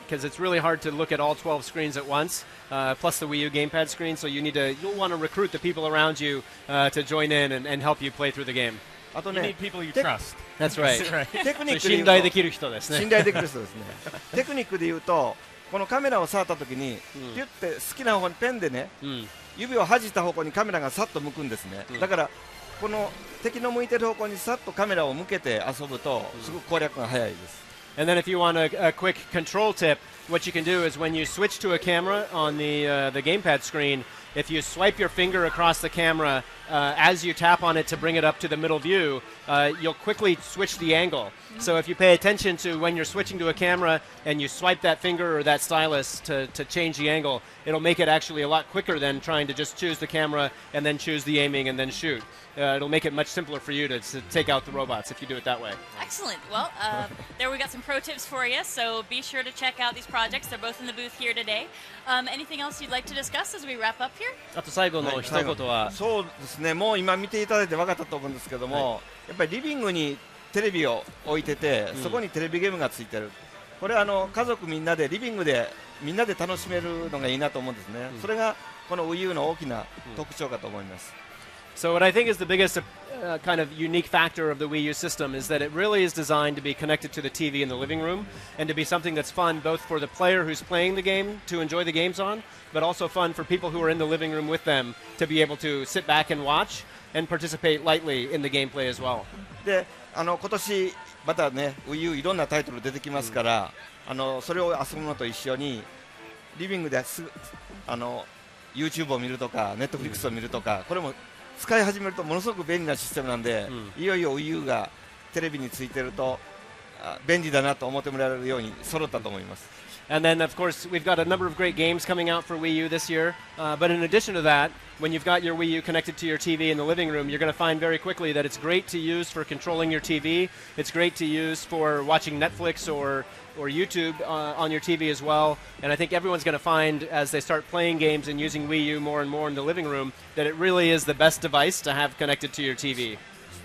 because it's really hard to look at all 12 screens at once, plus the Wii U gamepad screen, so you'll want to recruit the people around you to join in and help you play through the game. You need people you trust. That's right. テクニックで言うと信頼できる人ですね。信頼できる人ですね。テクニックで言うと、このカメラを触ったときに、ピュって好きな方にペンでね、指を弾いた方向にカメラがさっと向くんですね。だからこの敵の向いてる方向にさっとカメラを向けて遊ぶと、すごく攻略が早いです。And then if you want a quick control tip, what you can do is when you switch to a camera on the gamepad screen, if you swipe your finger across the camera as you tap on it to bring it up to the middle view, you'll quickly switch the angle. So if you pay attention to when you're switching to a camera and you swipe that finger or that stylus to change the angle, it'll make it actually a lot quicker than trying to just choose the camera and then choose the aiming and then shoot. It'll make it much simpler for you to take out the robots if you do it that way. Excellent. Well, there we got some pro tips for you, so be sure to check out these projects. They're both in the booth here today. Anything else you'd like to discuss as we wrap up here? あと最後の一言は、そうですね、もう今見ていただいて分かったと思うんですけども、やっぱりリビングにテレビを置いてて、そこにテレビゲームがついてる。これ家族みんなでリビングでみんなで楽しめるのがいいなと思うんですね。それがこの Wii U の大きな特徴かと思います。So what I think is the biggest kind of unique factor of the Wii U system is that it really is designed to be connected to the TV in the living room and to be something that's fun both for the player who's playing the game to enjoy the games on, but also fun for people who are in the living room with them to be able to sit back and watch and participate lightly in the gameplay as well. で、今年またね Wii U いろんなタイトル出てきますから、それを遊ぶのと一緒にリビングですぐYouTube を見るとか Netflix を見るとか、これも使い始めるとものすごく便利なシステムなんで、いよいよ Wii U がテレビについてると便利だなと思ってもらえるように揃ったと思います。And then, of course, we've got a number of great games coming out for Wii U this year. But in addition to that, when you've got your Wii U connected to your TV in the living room, you're going to find very quickly that it's great to use for controlling your TV. It's great to use for watching Netflix or YouTube on your TV as well. And I think everyone's going to find, as they start playing games and using Wii U more and more in the living room, that it really is the best device to have connected to your TV.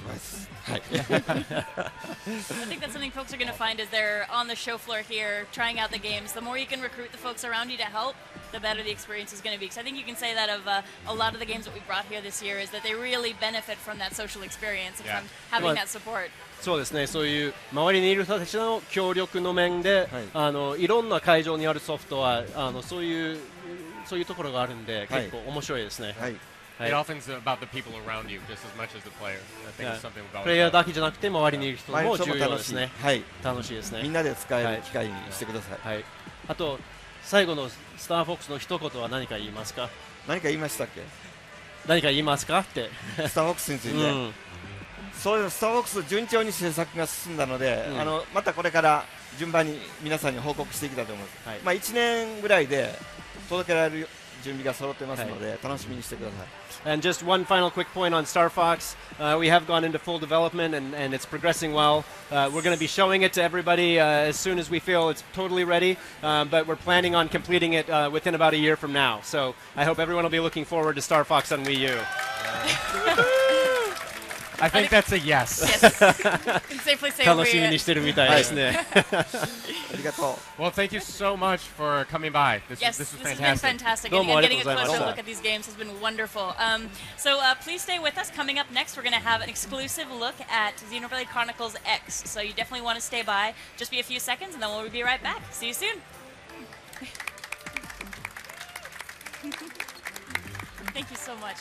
Nice. I think that's something folks are going to find as they're on the show floor here trying out the games. The more you can recruit the folks around you to help, the better the experience is going to be. Because I think you can say that of a lot of the games that we brought here this year is that they really benefit from that social experience and from having that support. そうですね、そういう周りにいる人たちの協力の面で、いろんな会場にあるソフトはそういうところがあるんで、結構面白いですね。It often is about the people around you just as much as the player. I think it's something about プレイヤーだけじゃなくて周りにいる人も重要ですね。楽しいですね。みんなで使える機会にしてください。あと最後のスターフォックスの一言は何か言いますか？何か言いましたっけ？何か言いますかって。スターフォックスについて。そういうスターフォックス順調に制作が進んだので、またこれから順番に皆さんに報告していきたいと思います。まあ1年ぐらいで届けられる準備が揃ってますので、楽しみにしてください。And just one final quick point on Star Fox. We have gone into full development and it's progressing well. We're going to be showing it to everybody as soon as we feel it's totally ready, but we're planning on completing it within about a year from now. So I hope everyone will be looking forward to Star Fox on Wii U. I think that's a yes. Yes. Can safely say 楽しみにしてるみたいですね。ありがとう。Well, thank you so much for coming by. This yes, is this fantastic. has been fantastic. And again, getting a closer look at these games has been wonderful. So please stay with us. Coming up next, we're going to have an exclusive look at Xenoblade Chronicles X. So you definitely want to stay by. Just be a few seconds, and then we'll be right back. See you soon. Thank you so much.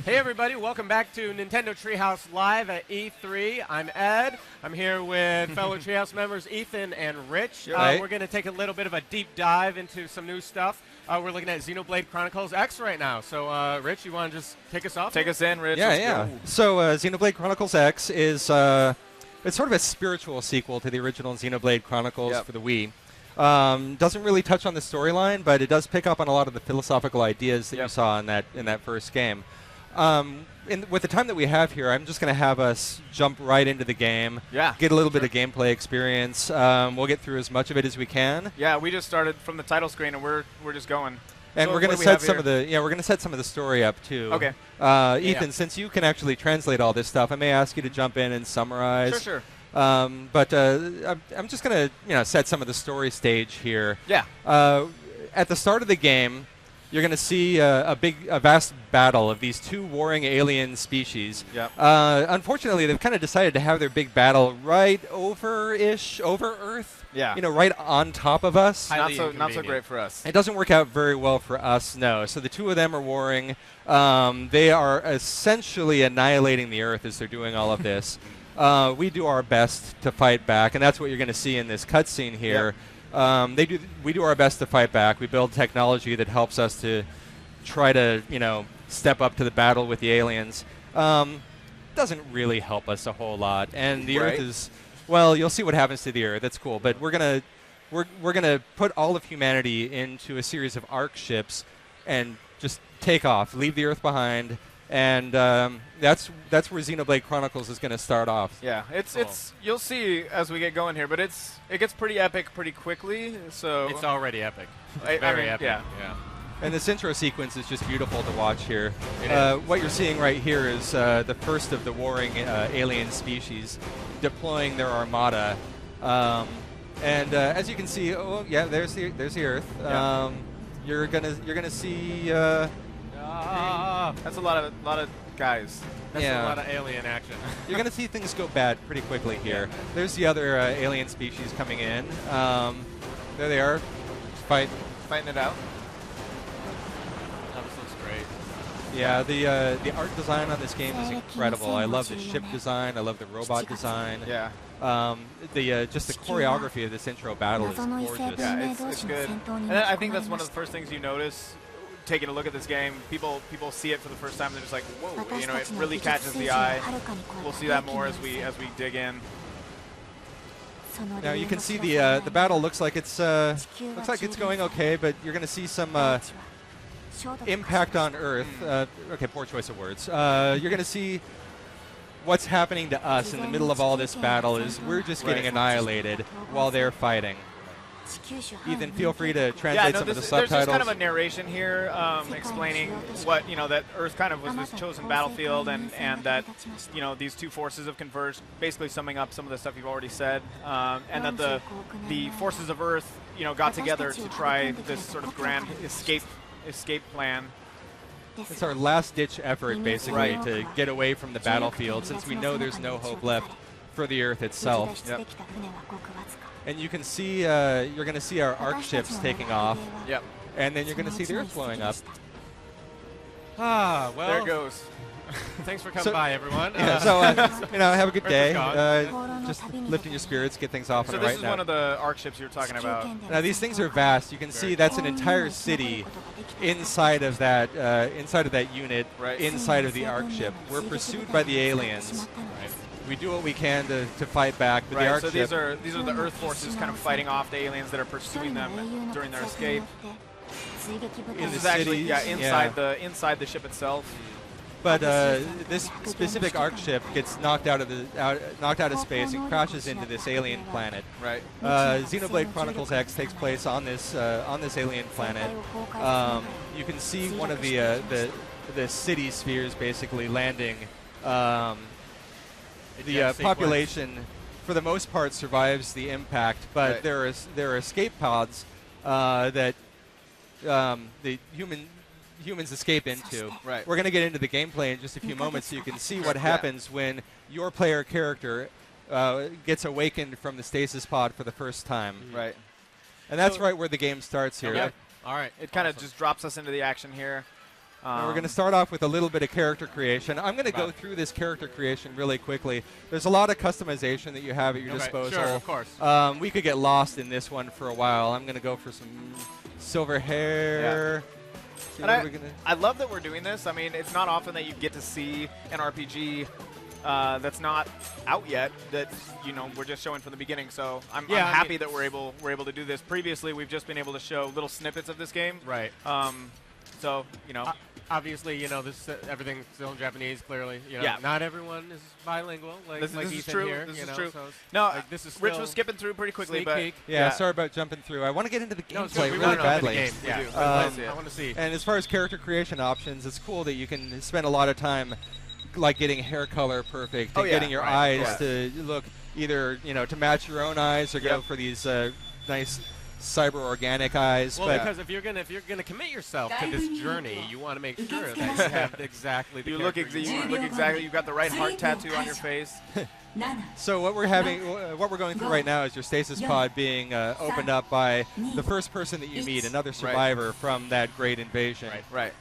Hey everybody, welcome back to Nintendo Treehouse Live at E3. I'm Ed. I'm here with fellow Treehouse members Ethan and Rich. Right. We're going to take a little bit of a deep dive into some new stuff. We're looking at Xenoblade Chronicles X right now. So, Rich, you want to just take us off? Take us in, Rich. Yeah, Let's yeah. go. So Xenoblade Chronicles X is it's sort of a spiritual sequel to the original Xenoblade Chronicles Yep. for the Wii. Doesn't really touch on the storyline, but it does pick up on a lot of the philosophical ideas that you Yep. saw in that first game. With the time that we have here, I'm just going to have us jump right into the game. Yeah. Get a little bit of gameplay experience. We'll get through as much of it as we can. Yeah, we just started from the title screen and we're just going. And So we're going what to do we set have some here? we're going to set some of the story up too. Okay. Ethan, since you can actually translate all this stuff, I may ask you to jump in and summarize. Sure. But I'm just going to set some of the story stage here. Yeah. At the start of the game, you're going to see a vast battle of these two warring alien species. Yep. Unfortunately, they've kind of decided to have their big battle right over Earth. Yeah. Right on top of us. Highly Not so inconvenient. great for us. It doesn't work out very well for us, no. So the two of them are warring. They are essentially annihilating the Earth as they're doing all of this. We do our best to fight back, and that's what you're going to see in this cutscene here. We do our best to fight back. We build technology that helps us to try to, step up to the battle with the aliens. Doesn't really help us a whole lot, and the Earth Right. is. Well, you'll see what happens to the Earth. That's cool, but we're gonna put all of humanity into a series of arc ships and just take off, leave the Earth behind, and that's where Xenoblade Chronicles is gonna start off. Yeah, it's you'll see as we get going here, but it gets pretty epic pretty quickly. So It's already epic. I Very mean, epic. yeah. And this intro sequence is just beautiful to watch here. It is. What you're seeing right here is the first of the warring alien species deploying their armada. And as you can see, there's the Earth. Yeah. You're gonna see. That's a lot of guys. That's Yeah. a lot of alien action. You're gonna see things go bad pretty quickly here. There's the other alien species coming in. There they are, fighting. Fighting it out. Oh, this looks great. Yeah, the art design on this game is incredible. I love the ship design. I love the robot design. Yeah. Just the choreography of this intro battle is gorgeous. Yeah, it's good. And I think that's one of the first things you notice taking a look at this game. People see it for the first time. They're just like, whoa, it really catches the eye. We'll see that more as we dig in. Now you can see the battle looks like it's going okay, but you're going to see some impact on Earth. Okay, poor choice of words. You're going to see what's happening to us in the middle of all this battle is we're just getting annihilated while they're fighting. Ethan, feel free to translate some of the there's subtitles. just kind of a narration here explaining what, that Earth kind of was this chosen battlefield and that, these two forces have converged, basically summing up some of the stuff you've already said, and that the forces of Earth, got together to try this sort of grand escape plan. It's our last-ditch effort, basically, to get away from the battlefield, since we know there's no hope left for the Earth itself. Yep. And you can see, you're going to see our arc ships taking off, Yep. and then you're going to see the Earth blowing up. Well, There it goes. Thanks for coming So- by, everyone. Yeah, so, have a good Earth day. is gone. Just lifting your spirits, get things off So on this the right is note. one of the arc ships you were talking about. Now these things are vast. You can see that's an entire city inside of that unit, Right. inside of the arc ship. We're pursued by the aliens. We do what we can to fight back, but the Right, arc so ship. these are the Earth forces kind of fighting off the aliens that are pursuing them during their escape. In This the is actually cities, inside the ship itself. But this specific arc ship gets knocked out of space and crashes into this alien planet. Right. Xenoblade Chronicles X takes place on this alien planet. You can see one of the city spheres basically landing. The population, for the most part, survives the impact, but Right. there are escape pods that the humans escape into. Right. We're going to get into the gameplay in just a few moments so you can see what happens when your player character gets awakened from the stasis pod for the first time. Right. And that's So- right where the game starts here. Okay. All right. It kind of just drops us into the action here. Now we're going to start off with a little bit of character creation. I'm going to go through this character creation really quickly. There's a lot of customization that you have at your disposal. Sure, of course. We could get lost in this one for a while. I'm going to go for some silver hair. And I love that we're doing this. I mean, it's not often that you get to see an RPG that's not out yet. That we're just showing from the beginning. So I'm happy that we're able to do this. Previously, we've just been able to show little snippets of this game. Right. So obviously, this everything's still in Japanese. Clearly, Yeah. not everyone is bilingual. this like is Ethan true. Here, This you is know, true. so No, this is Rich still was skipping through pretty quickly, sneak but peek. Yeah, sorry about jumping through. I want to get into the No, it's gameplay good. We really wanna know about the badly. game. We Yeah. do. I want to see. And as far as character creation options, it's cool that you can spend a lot of time like getting hair color perfect, and getting your eyes to look either to match your own eyes or go for these nice cyber organic eyes. Well, but because if you're gonna commit yourself to this journey, you want to make sure that you have exactly the you look character you want. exactly. You've got the right heart tattoo on your face. So what we're going through right now is your stasis pod being opened up by the first person that you meet, another survivor from that great invasion. Right.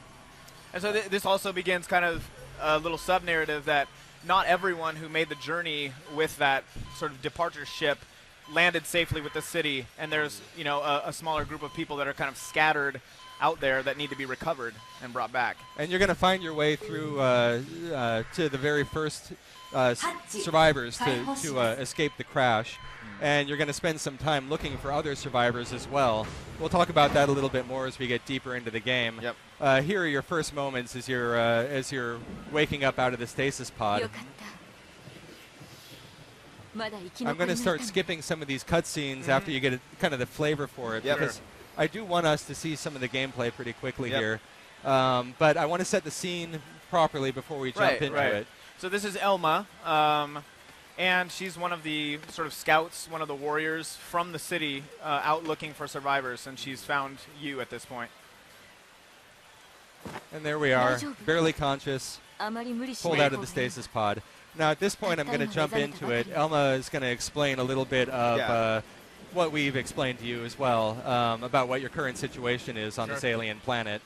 And so this also begins kind of a little sub-narrative that not everyone who made the journey with that sort of departure ship landed safely with the city, and there's a smaller group of people that are kind of scattered out there that need to be recovered and brought back. And you're going to find your way through to the very first survivors to escape the crash. And you're going to spend some time looking for other survivors as well. We'll talk about that a little bit more as we get deeper into the game. Yep. Here are your first moments as you're waking up out of the stasis pod. I'm going to start skipping some of these cutscenes after you get kind of the flavor for it, because I do want us to see some of the gameplay pretty quickly here. But I want to set the scene properly before we jump into it. So this is Elma, and she's one of the sort of scouts, one of the warriors from the city out looking for survivors, and she's found you at this point. And there we are, barely conscious, pulled out of the stasis pod. Now at this point I'm going to jump into it. Elma is going to explain a little bit of what we've explained to you as well, about what your current situation is on this alien planet.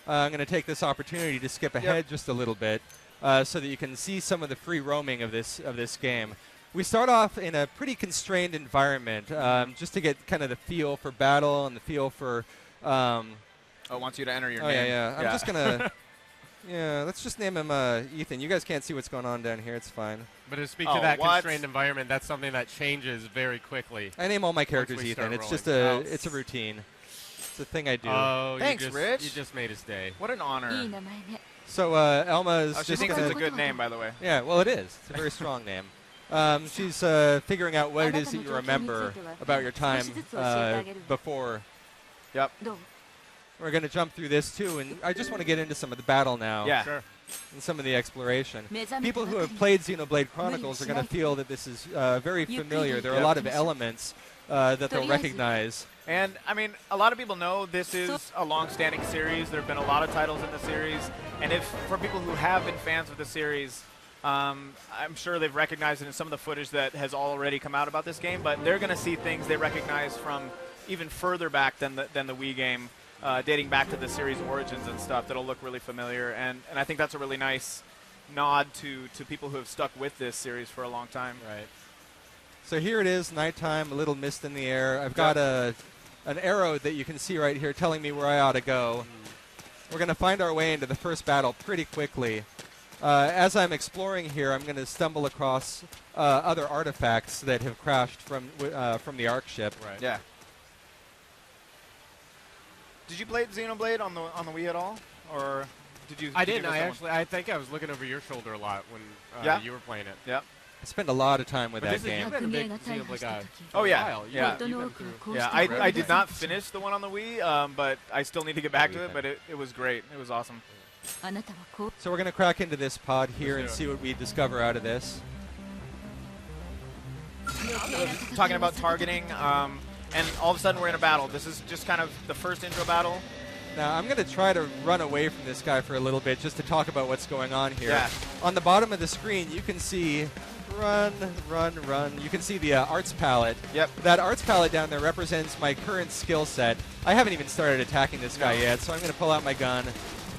I'm going to take this opportunity to skip ahead just a little bit so that you can see some of the free roaming of this game. We start off in a pretty constrained environment, just to get kind of the feel for battle and the feel for... it wants you to enter your name. I'm just going to... Yeah, let's just name him Ethan. You guys can't see what's going on down here. It's fine. But to speak to that constrained environment, that's something that changes very quickly. I name all my characters Ethan. It's just it's a routine. It's a thing I do. Oh, thanks, Rich. You just made his day. What an honor. So Elma is she thinks it's a good name, by the way. Yeah, well, it is. It's a very strong name. She's figuring out what it is that you remember about your time before. Yep. We're going to jump through this, too, and I just want to get into some of the battle now. Yeah. Sure. And some of the exploration. People who have played Xenoblade Chronicles are going to feel that this is very familiar. There are a lot of elements that they'll recognize. And, I mean, a lot of people know this is a long-standing series. There have been a lot of titles in the series. And for people who have been fans of the series, I'm sure they've recognized it in some of the footage that has already come out about this game. But they're going to see things they recognize from even further back than the Wii game. Dating back to the series origins and stuff that'll look really familiar, and I think that's a really nice nod to people who have stuck with this series for a long time. Right. So here it is, nighttime, a little mist in the air. I've got an arrow that you can see right here telling me where I ought to go. We're going to find our way into the first battle pretty quickly. As I'm exploring here, I'm going to stumble across other artifacts that have crashed from the Ark ship. Right. Yeah. Did you play Xenoblade on the Wii at all, or did you? I didn't. I think I was looking over your shoulder a lot when you were playing it. Yeah. I spent a lot of time with But that game. You've been a big Xenoblade guy. Oh yeah. You've been through. Yeah. I did not finish the one on the Wii, but I still need to get back to it. But it was great. It was awesome. So we're going to crack into this pod here and see what we discover out of this. Talking about targeting. And all of a sudden we're in a battle. This is just kind of the first intro battle. Now I'm going to try to run away from this guy for a little bit just to talk about what's going on here. Yeah. On the bottom of the screen you can see run. You can see the arts palette. Yep. That arts palette down there represents my current skill set. I haven't even started attacking this guy yet, so I'm going to pull out my gun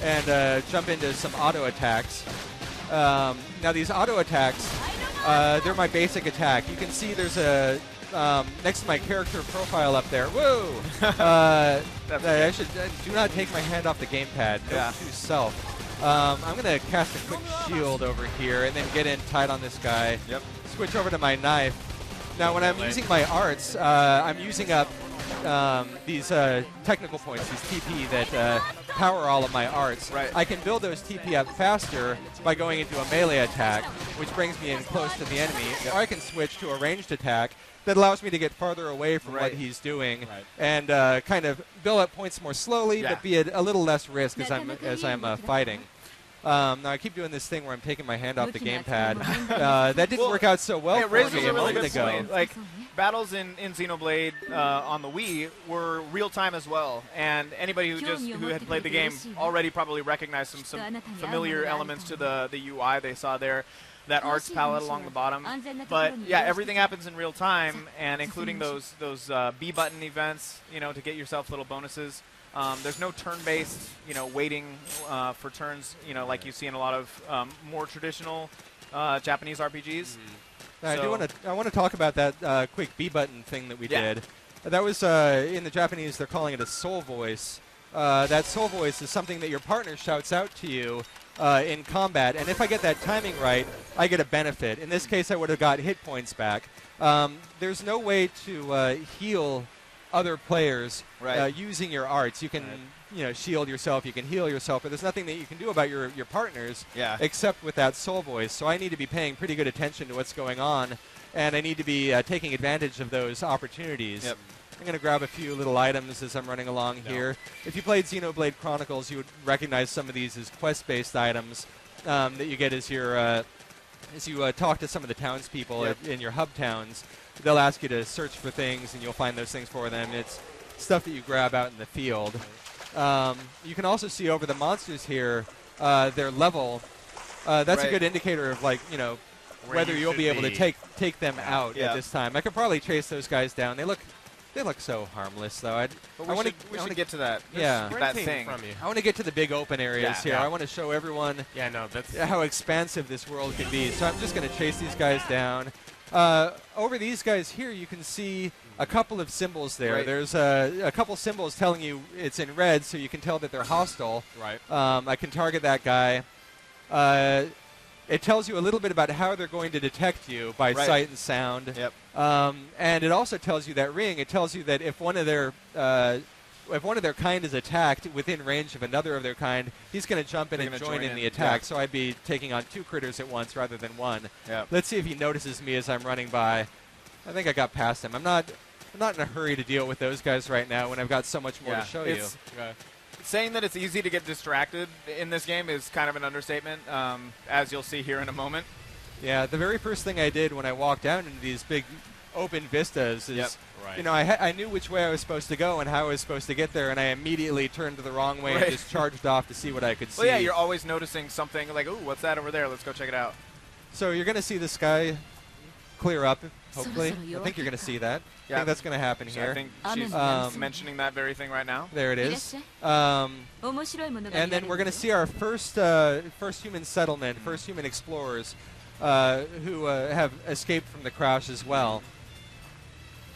and jump into some auto attacks. Now these auto attacks, they're my basic attack. You can see there's a next to my character profile up there. Whoa! I should do not take my hand off the gamepad. Note to self. I'm going to cast a quick shield over here and then get in tight on this guy. Yep. Switch over to my knife. Now when I'm using my arts, I'm using up these technical points, these TP that power all of my arts. Right. I can build those TP up faster by going into a melee attack, which brings me in close to the enemy. Or I can switch to a ranged attack that allows me to get farther away from what he's doing and kind of build up points more slowly, but be at a little less risk as I'm fighting. Now I keep doing this thing where I'm taking my hand off the gamepad. That didn't work out so well for me a moment ago. Like, battles in Xenoblade on the Wii were real time as well, and anybody who had played the game already probably recognized some familiar elements to the UI they saw there. That arts palette along the bottom, but yeah, everything happens in real time, and including those B button events, to get yourself little bonuses. There's no turn-based, waiting for turns, like you see in a lot of more traditional Japanese RPGs. I want to talk about that quick B button thing that we did. That was in the Japanese, they're calling it a soul voice. That soul voice is something that your partner shouts out to you in combat, and if I get that timing right, I get a benefit. In this case, I would have got hit points back. There's no way to heal other players using your arts. You can shield yourself, you can heal yourself, but there's nothing that you can do about your partners except with that soul voice. So I need to be paying pretty good attention to what's going on, and I need to be taking advantage of those opportunities. Yep. I'm going to grab a few little items as I'm running along here. If you played Xenoblade Chronicles, you would recognize some of these as quest-based items that you get as you talk to some of the townspeople in your hub towns. They'll ask you to search for things, and you'll find those things for them. It's stuff that you grab out in the field. You can also see over the monsters here their level. That's a good indicator of, whether you'll be able to take them out at this time. I could probably chase those guys down. They look so harmless, though. We should get to that. That thing. From you. I want to get to the big open areas here. I want to show everyone how expansive this world can be. So I'm just going to chase these guys down. Over these guys here, you can see a couple of symbols there. There's a couple symbols telling you it's in red, so you can tell that they're hostile. I can target that guy. It tells you a little bit about how they're going to detect you by sight and sound. And it also tells you that ring. It tells you that if one of their kind is attacked within range of another of their kind, he's going to jump in and join in the attack. So I'd be taking on two critters at once rather than one. Let's see if he notices me as I'm running by. I think I got past him. I'm not in a hurry to deal with those guys right now when I've got so much more to show you. Saying that it's easy to get distracted in this game is kind of an understatement, as you'll see here in a moment. Yeah, the very first thing I did when I walked down into these big open vistas is, I knew which way I was supposed to go and how I was supposed to get there, and I immediately turned the wrong way and just charged off to see what I could see. Well, yeah, you're always noticing something like, ooh, what's that over there? Let's go check it out. So you're going to see the sky clear up, hopefully. I think you're going to see that. I think that's going to happen here. I think she's mentioning that very thing right now. There it is. And then we're going to see our first human settlement, first human explorers who have escaped from the crash as well.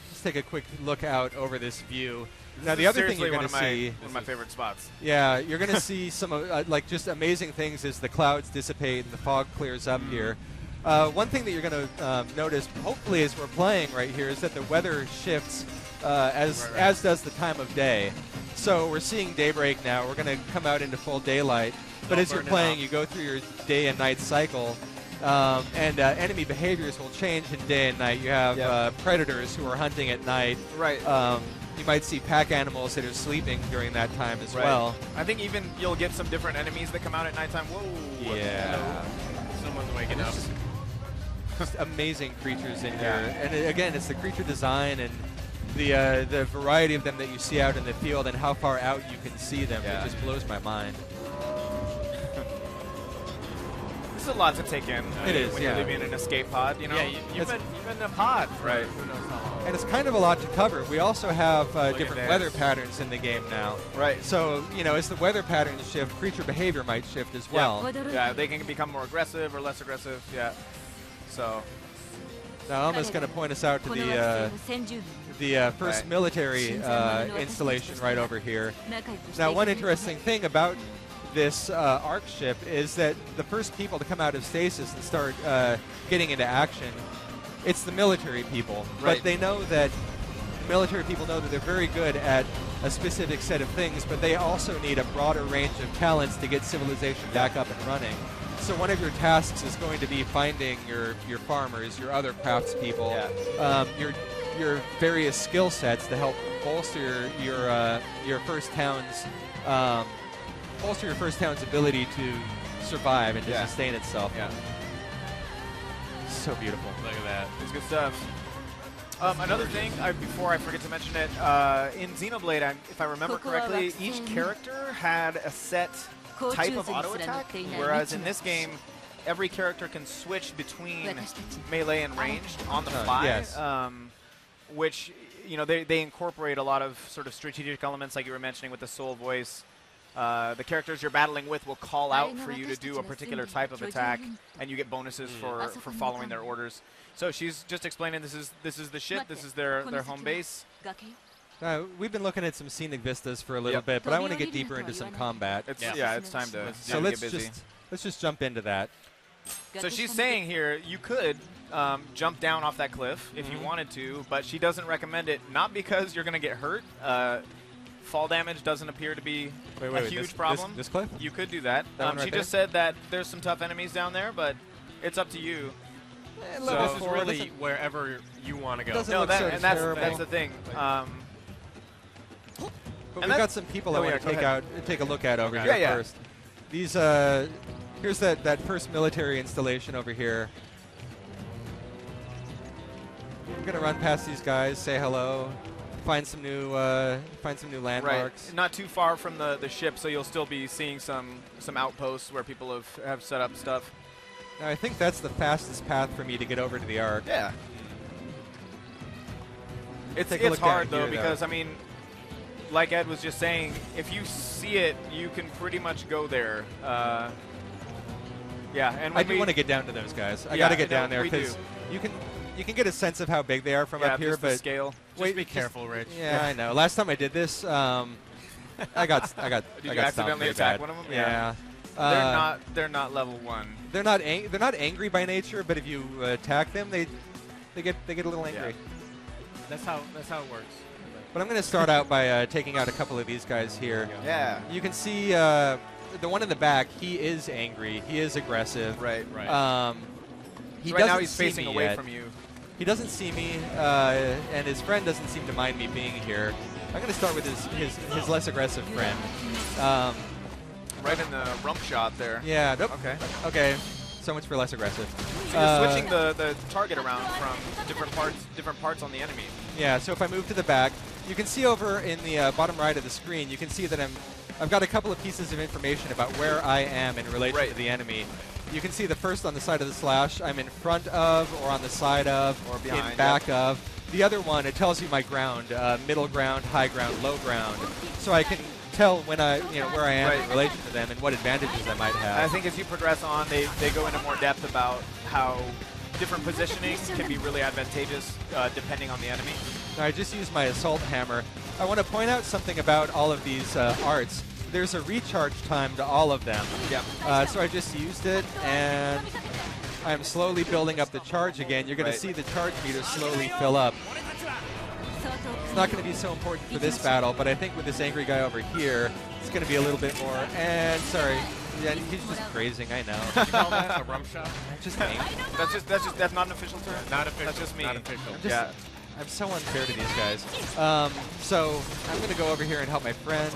Let's take a quick look out over this view. Now, the other thing you're going to see... one of my favorite spots. Yeah, you're going to see some just amazing things as the clouds dissipate and the fog clears up here. One thing that you're going to notice, hopefully, as we're playing right here, is that the weather shifts as does the time of day. So we're seeing daybreak now. We're going to come out into full daylight. But as you're playing, you go through your day and night cycle, and enemy behaviors will change in day and night. You have predators who are hunting at night. You might see pack animals that are sleeping during that time as well. I think even you'll get some different enemies that come out at nighttime. Whoa! Yeah. Someone's waking up. Just amazing creatures in here, and again, it's the creature design and the variety of them that you see out in the field and how far out you can see them. It just blows my mind. This is a lot to take in. It is, when yeah. you're living in an escape pod, you know. Yeah, you've been in a pod for Right. who knows how long. And it's kind of a lot to cover. We also have at different this. weather patterns in the game now. Right. So, as the weather patterns shift, creature behavior might shift as well. Yeah, they can become more aggressive or less aggressive. Yeah. So. Now, Alma's going to point us out to the first Right. military installation right over here. Now, one interesting thing about this ARC ship is that the first people to come out of stasis and start getting into action, it's the military people. Right. But they know that military people know that they're very good at a specific set of things, but they also need a broader range of talents to get civilization back up and running. So one of your tasks is going to be finding your farmers, your other craftspeople, your various skill sets to help bolster your first town's ability to survive and to Yeah. sustain itself. Yeah. So beautiful. Look at that. It's good stuff. Another thing, before I forget to mention it, in Xenoblade, if I remember correctly, each character had a set type of auto attack, whereas in this game, every character can switch between melee and ranged on the fly, Yes. which they incorporate a lot of sort of strategic elements, like you were mentioning with the soul voice. The characters you're battling with will call out for you to do a particular type of attack, and you get bonuses for following their orders. So she's just explaining this is the ship, this is their home base. We've been looking at some scenic vistas for a little bit, but I want to get deeper into some combat. It's Yeah. it's time to So get busy. let's just jump into that. So she's saying here you could jump down off that cliff if you wanted to, but she doesn't recommend it, not because you're going to get hurt. Fall damage doesn't appear to be a huge problem. This cliff? You could do that. That one right she there? just said that there's some tough enemies down there, but it's up to you. So this is four really doesn't- wherever you want to go. doesn't No, look so that's terrible. the thing. But And we've that- got some people I Oh, want yeah, to go take a look at over Okay. here Yeah, yeah. first. These here's that first military installation over here. I'm gonna run past these guys, say hello, find some new landmarks. Right. Not too far from the ship, so you'll still be seeing some outposts where people have set up stuff. Now, I think that's the fastest path for me to get over to the Ark. Yeah. It's Take a look down hard though, here, because I mean, like Ed was just saying, if you see it, you can pretty much go there. Yeah, and I do want to get down to those guys. I Yeah, got to get no, down there we because you can get a sense of how big they are from up here, just the but scale. Just be careful, Rich. yeah, I know. Last time I did this, I got Did I you got stomped accidentally pretty attack bad. one of them? Yeah. They're not level 1. They're not angry by nature, but if you attack them, they get a little angry. That's how it works. But I'm going to start out by taking out a couple of these guys here. Yeah. You can see the one in the back. He is angry. He is aggressive. Right. Right. He So right now doesn't he's see facing me away yet. from you. He doesn't see me, and his friend doesn't seem to mind me being here. I'm going to start with his less aggressive friend. Right in the rump shot there. Yeah. Nope. Okay. Okay. So much for less aggressive. So you're switching the target around from different parts on the enemy. Yeah, so if I move to the back, you can see over in the bottom right of the screen, you can see that I've got a couple of pieces of information about where I am in relation to the enemy. You can see the first on the side of the slash, I'm in front of, or on the side of, Or behind, in back of. The other one, it tells you my ground, middle ground, high ground, low ground. So I can tell when where I am in relation to them and what advantages I might have. I think as you progress on, they go into more depth about how different positioning can be really advantageous depending on the enemy. Now, I just used my assault hammer. I want to point out something about all of these arts. There's a recharge time to all of them. Yep. So I just used it, and I'm slowly building up the charge again. You're going to see the charge meter slowly fill up. It's not going to be so important for this battle, but I think with this angry guy over here, it's going to be a little bit more. And sorry, yeah, he's just grazing. I know. Did you call that a rump shot? Just angry. That's not an official term. Not official. That's just me. Not official. Yeah. I'm so unfair to these guys. So I'm going to go over here and help my friend.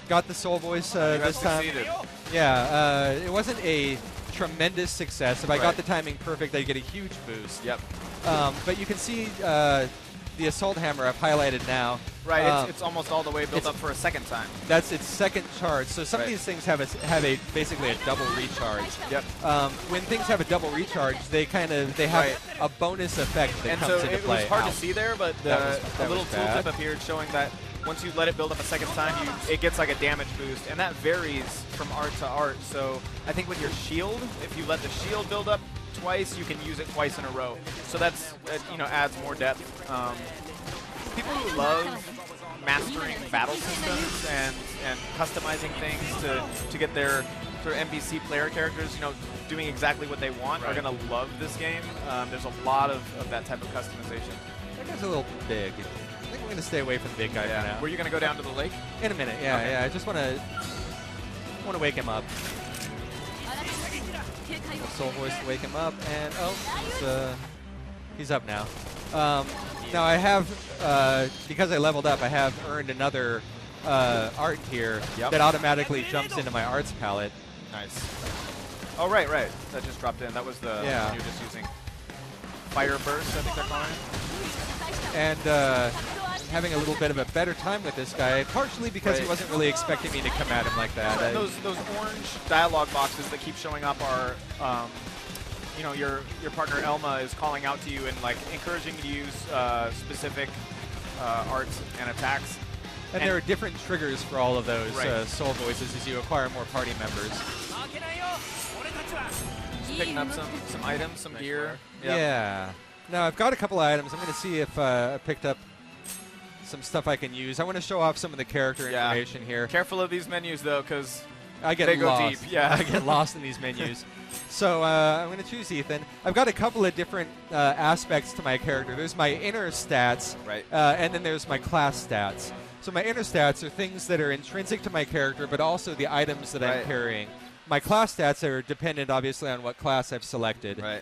Got the soul voice this time. Succeeded. Yeah, it wasn't a tremendous success. If I got Right. the timing perfect, I'd get a huge boost. Yep. But you can see the assault hammer I've highlighted now. Right, it's almost all the way built up for a second time. That's its second charge. So some of Right. these things have a basically a double recharge. Yep. When things have a double recharge, they have Right. a bonus effect that And comes so into it play. was hard Ow. to see there, but That a little was bad. tooltip appeared showing that once you let it build up a second time, it gets like a damage boost, and that varies from art to art. So I think with your shield, if you let the shield build up twice, you can use it twice in a row. So that's adds more depth. People who love mastering battle systems and customizing things to get their sort of NPC player characters, doing exactly what they want are gonna love this game. There's a lot of that type of customization. That guy's a little big. I think we're going to stay away from the big guy for now. Were you gonna go down to the lake? In a minute, yeah, Okay. yeah. I just want to wake him up. Soul voice to wake him up, and he's up now. Now I have, because I leveled up, I have earned another art here that automatically jumps into my arts palette. Nice. Oh, right. That just dropped in. That was the one you're just using. Fire Burst, I think they're calling it. And having a little bit of a better time with this guy, partially because he wasn't really expecting me to come at him like that. Those orange dialogue boxes that keep showing up are, your partner Elma is calling out to you and like encouraging you to use specific arts and attacks. And there are different triggers for all of those Right. soul voices as you acquire more party members. Just picking up some items, some gear. Yep. Yeah. Now I've got a couple of items. I'm going to see if I picked up some stuff I can use. I want to show off some of the character information here. Careful of these menus though, because I get they go lost. deep. Yeah. I get lost in these menus. So I'm going to choose Ethan. I've got a couple of different aspects to my character. There's my inner stats, and then there's my class stats. So my inner stats are things that are intrinsic to my character, but also the items that I'm carrying. My class stats are dependent, obviously, on what class I've selected. Right.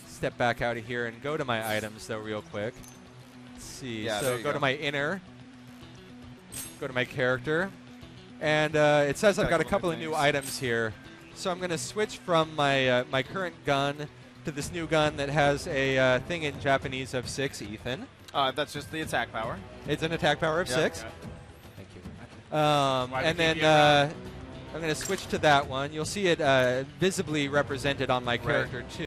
Step back out of here and go to my items, though, real quick. Let's see. Yeah, so go to my inner, go to my character, and it says I've got a couple of new items here. So I'm going to switch from my my current gun to this new gun that has a thing in Japanese of 6, Ethan. That's just the attack power. It's an attack power of 6. Yeah. Thank you. And then I'm going to switch to that one. You'll see it visibly represented on my character, too.